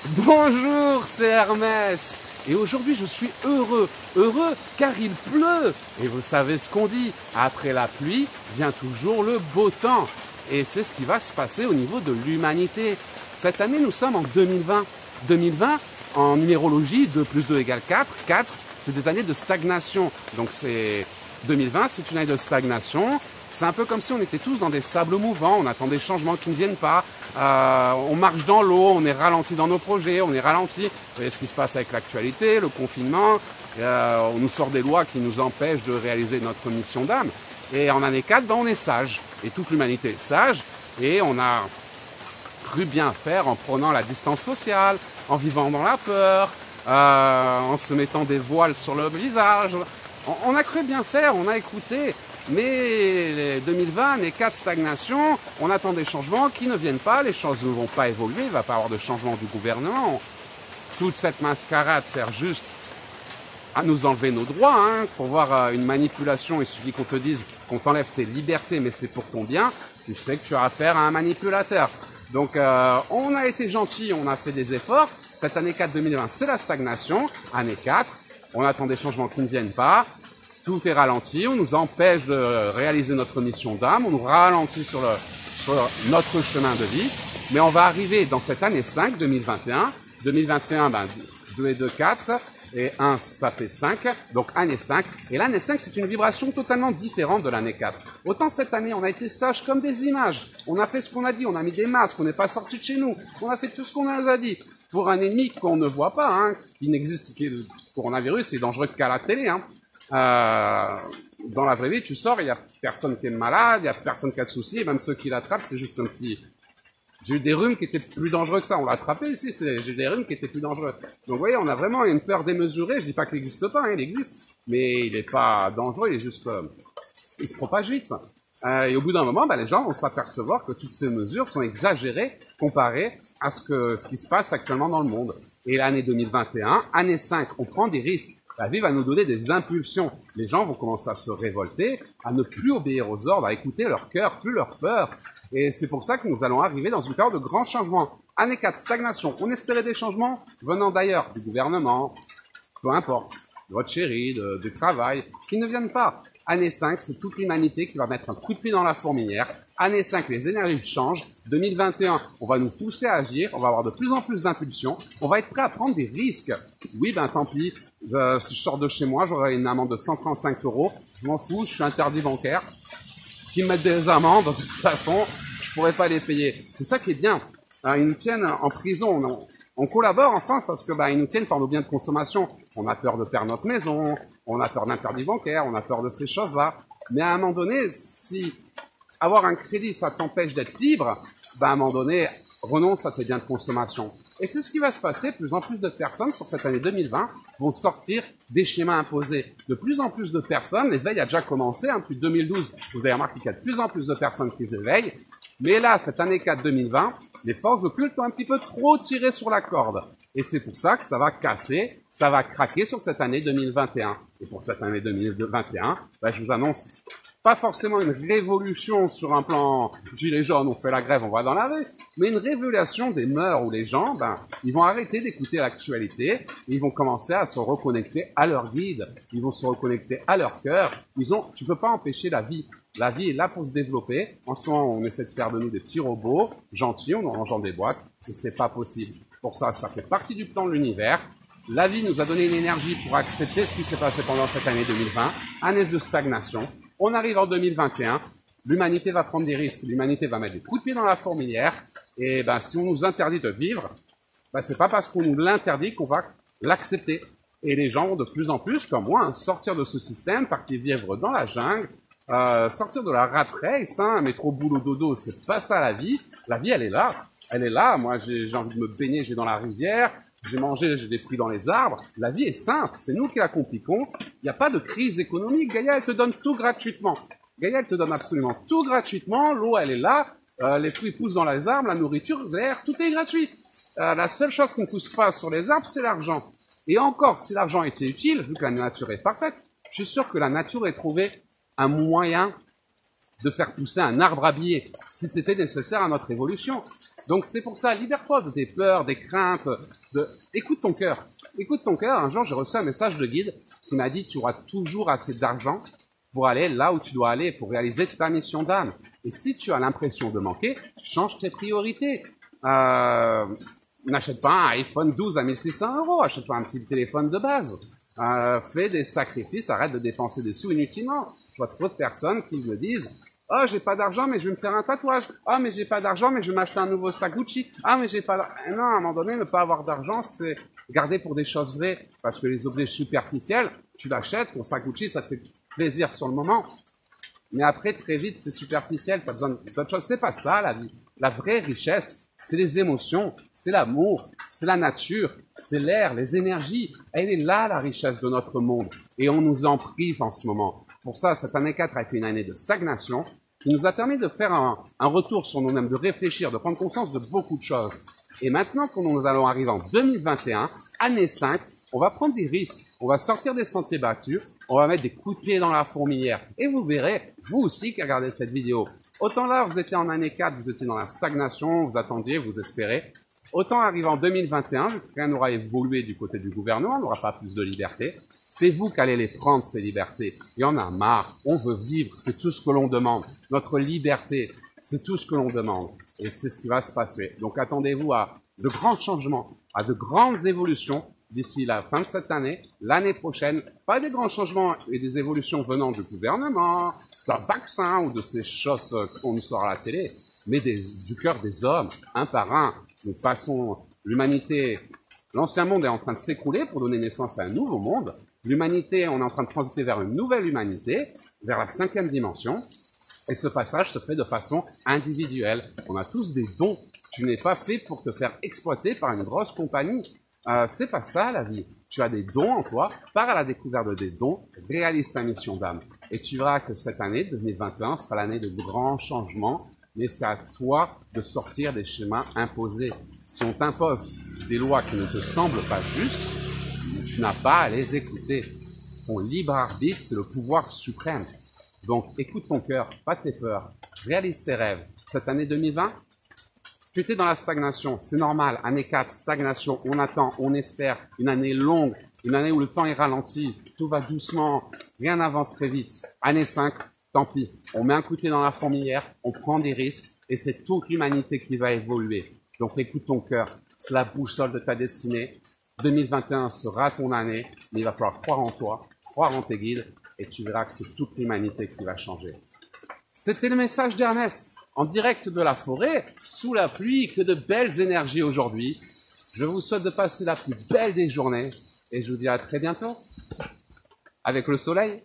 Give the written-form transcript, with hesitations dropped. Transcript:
Bonjour, c'est Hermès. Et aujourd'hui, je suis heureux car il pleut. Et vous savez ce qu'on dit, après la pluie vient toujours le beau temps. Et c'est ce qui va se passer au niveau de l'humanité. Cette année, nous sommes en 2020. 2020, en numérologie, 2 plus 2 égale 4. 4, c'est des années de stagnation. Donc 2020, c'est une année de stagnation. C'est un peu comme si on était tous dans des sables mouvants, on attend des changements qui ne viennent pas, on marche dans l'eau, on est ralenti dans nos projets, on est ralenti. Vous voyez ce qui se passe avec l'actualité, le confinement, on nous sort des lois qui nous empêchent de réaliser notre mission d'âme. Et en année 4, on est sage, et toute l'humanité est sage, et on a cru bien faire en prenant la distance sociale, en vivant dans la peur, en se mettant des voiles sur le visage. On a cru bien faire, on a écouté. Mais 2020 n'est qu'à stagnation, on attend des changements qui ne viennent pas, les choses ne vont pas évoluer, il ne va pas y avoir de changement du gouvernement. Toute cette mascarade sert juste à nous enlever nos droits. Pour voir une manipulation, il suffit qu'on te dise qu'on t'enlève tes libertés, mais c'est pour ton bien. Tu sais que tu as affaire à un manipulateur. Donc on a été gentil, on a fait des efforts. Cette année 4 2020, c'est la stagnation. Année 4, on attend des changements qui ne viennent pas. Tout est ralenti, on nous empêche de réaliser notre mission d'âme, on nous ralentit sur notre chemin de vie, mais on va arriver dans cette année 5, 2021. 2021, 2 et 2, 4, et 1, ça fait 5, donc année 5. Et l'année 5, c'est une vibration totalement différente de l'année 4. Autant cette année, on a été sages comme des images, on a fait ce qu'on a dit, on a mis des masques, on n'est pas sorti de chez nous, on a fait tout ce qu'on a dit. Pour un ennemi qu'on ne voit pas, qui n'existe, le coronavirus, c'est dangereux qu'à la télé, dans la vraie vie, tu sors, il n'y a personne qui est malade, il n'y a personne qui a de soucis, et même ceux qui l'attrapent, c'est juste un petit... J'ai eu des rhumes qui étaient plus dangereux que ça, on l'a attrapé ici, j'ai eu des rhumes qui étaient plus dangereux. Donc vous voyez, on a vraiment une peur démesurée, je dis pas qu'il n'existe pas, il existe, mais il n'est pas dangereux, il est juste... il se propage vite. Et au bout d'un moment, les gens vont s'apercevoir que toutes ces mesures sont exagérées comparées à ce qui se passe actuellement dans le monde. Et l'année 2021, année 5, on prend des risques. La vie va nous donner des impulsions. Les gens vont commencer à se révolter, à ne plus obéir aux ordres, à écouter leur cœur, plus leur peur. Et c'est pour ça que nous allons arriver dans une période de grands changements. Année 4, stagnation. On espérait des changements venant d'ailleurs, du gouvernement, peu importe, de votre chérie, du travail, qui ne viennent pas. Année 5, c'est toute l'humanité qui va mettre un coup de pied dans la fourmilière. Année 5, les énergies changent. 2021, on va nous pousser à agir, on va avoir de plus en plus d'impulsions, on va être prêt à prendre des risques. Oui, tant pis, si je sors de chez moi, j'aurai une amende de 135 €, je m'en fous, je suis interdit bancaire. Qu'ils me mettent des amendes, de toute façon, je pourrais pas les payer. C'est ça qui est bien. Ils nous tiennent en prison, on collabore enfin parce que ils nous tiennent par nos biens de consommation. On a peur de perdre notre maison, on a peur d'interdit bancaire, on a peur de ces choses-là. Mais à un moment donné, si avoir un crédit, ça t'empêche d'être libre, à un moment donné, renonce à tes biens de consommation. Et c'est ce qui va se passer. Plus en plus de personnes, sur cette année 2020, vont sortir des schémas imposés. De plus en plus de personnes, l'éveil a déjà commencé, depuis 2012, vous avez remarqué qu'il y a de plus en plus de personnes qui s'éveillent. Mais là, cette année 4 2020, les forces occultes ont un petit peu trop tiré sur la corde. Et c'est pour ça que ça va casser, ça va craquer sur cette année 2021. Et pour cette année 2021, je vous annonce pas forcément une révolution sur un plan gilet jaune, on fait la grève, on va dans la rue, mais une révélation des mœurs où les gens, ils vont arrêter d'écouter l'actualité, ils vont commencer à se reconnecter à leur guide, ils vont se reconnecter à leur cœur. Tu peux pas empêcher la vie. La vie est là pour se développer. En ce moment, on essaie de faire de nous des petits robots gentils, on en rangeant des boîtes, et c'est pas possible. Pour ça, ça fait partie du plan de l'univers. La vie nous a donné une énergie pour accepter ce qui s'est passé pendant cette année 2020, année de stagnation. On arrive en 2021, l'humanité va prendre des risques, l'humanité va mettre des coups de pied dans la fourmilière, et si on nous interdit de vivre, c'est pas parce qu'on nous l'interdit qu'on va l'accepter. Et les gens vont de plus en plus, comme moi, sortir de ce système, partir vivre dans la jungle, sortir de la rat race, métro boulot dodo, c'est pas ça la vie. La vie, elle est là, moi j'ai envie de me baigner, je vais dans la rivière, j'ai mangé, j'ai des fruits dans les arbres. La vie est simple, c'est nous qui la compliquons. Il n'y a pas de crise économique. Gaïa, elle te donne tout gratuitement. Gaïa, elle te donne absolument tout gratuitement. L'eau, elle est là. Les fruits poussent dans les arbres, la nourriture, l'air, tout est gratuit. La seule chose qui ne pousse pas sur les arbres, c'est l'argent. Et encore, si l'argent était utile, vu que la nature est parfaite, je suis sûr que la nature ait trouvé un moyen de faire pousser un arbre habillé, si c'était nécessaire à notre évolution. Donc c'est pour ça, libère-toi de tes peurs, des craintes, écoute ton cœur. Écoute ton cœur. Un jour, j'ai reçu un message de guide qui m'a dit, tu auras toujours assez d'argent pour aller là où tu dois aller, pour réaliser ta mission d'âme. Et si tu as l'impression de manquer, change tes priorités. N'achète pas un iPhone 12 à 1600 €, achète-toi un petit téléphone de base. Fais des sacrifices, arrête de dépenser des sous inutilement. Je vois trop de personnes qui me disent « Oh, j'ai pas d'argent, mais je vais me faire un tatouage. Ah, mais j'ai pas d'argent, mais je vais m'acheter un nouveau sac Gucci. Ah, mais j'ai pas d'argent. » Non, à un moment donné, ne pas avoir d'argent, c'est garder pour des choses vraies. Parce que les objets superficiels, tu l'achètes, ton sac Gucci, ça te fait plaisir sur le moment. Mais après, très vite, c'est superficiel, tu as besoin d'autre chose. C'est pas ça, la vie. La vraie richesse, c'est les émotions, c'est l'amour, c'est la nature, c'est l'air, les énergies. Elle est là, la richesse de notre monde. Et on nous en prive en ce moment. Pour ça, cette année 4 a été une année de stagnation qui nous a permis de faire un retour sur nous-mêmes, de réfléchir, de prendre conscience de beaucoup de choses. Et maintenant que nous allons arriver en 2021, année 5, on va prendre des risques, on va sortir des sentiers battus, on va mettre des coups de pied dans la fourmilière. Et vous verrez, vous aussi qui regardez cette vidéo, autant là, vous étiez en année 4, vous étiez dans la stagnation, vous attendiez, vous espérez. Autant arrivé en 2021, rien n'aura évolué du côté du gouvernement, on n'aura pas plus de liberté. C'est vous qui allez les prendre, ces libertés. Il y en a marre, on veut vivre, c'est tout ce que l'on demande. Notre liberté, c'est tout ce que l'on demande. Et c'est ce qui va se passer. Donc attendez-vous à de grands changements, à de grandes évolutions d'ici la fin de cette année, l'année prochaine. Pas des grands changements et des évolutions venant du gouvernement, d'un vaccin ou de ces choses qu'on nous sort à la télé, mais du cœur des hommes, un par un. Nous passons l'humanité. L'ancien monde est en train de s'écrouler pour donner naissance à un nouveau monde. L'humanité, on est en train de transiter vers une nouvelle humanité, vers la 5e dimension. Et ce passage se fait de façon individuelle. On a tous des dons. Tu n'es pas fait pour te faire exploiter par une grosse compagnie. C'est pas ça la vie. Tu as des dons en toi, pars à la découverte de des dons, réalise ta mission d'âme. Et tu verras que cette année, 2021, sera l'année de grands changements, mais c'est à toi de sortir des schémas imposés. Si on t'impose des lois qui ne te semblent pas justes, tu n'as pas à les écouter. Ton libre arbitre, c'est le pouvoir suprême. Donc écoute ton cœur, pas tes peurs, réalise tes rêves. Cette année 2020, tu étais dans la stagnation, c'est normal. Année 4, stagnation, on attend, on espère. Une année longue, une année où le temps est ralenti, tout va doucement, rien n'avance très vite. Année 5, tant pis. On met un coup de pied dans la fourmilière, on prend des risques et c'est toute l'humanité qui va évoluer. Donc écoute ton cœur, c'est la boussole de ta destinée. 2021 sera ton année, mais il va falloir croire en toi, croire en tes guides et tu verras que c'est toute l'humanité qui va changer. C'était le message d'Hermès. En direct de la forêt, sous la pluie, que de belles énergies aujourd'hui. Je vous souhaite de passer la plus belle des journées et je vous dis à très bientôt avec le soleil.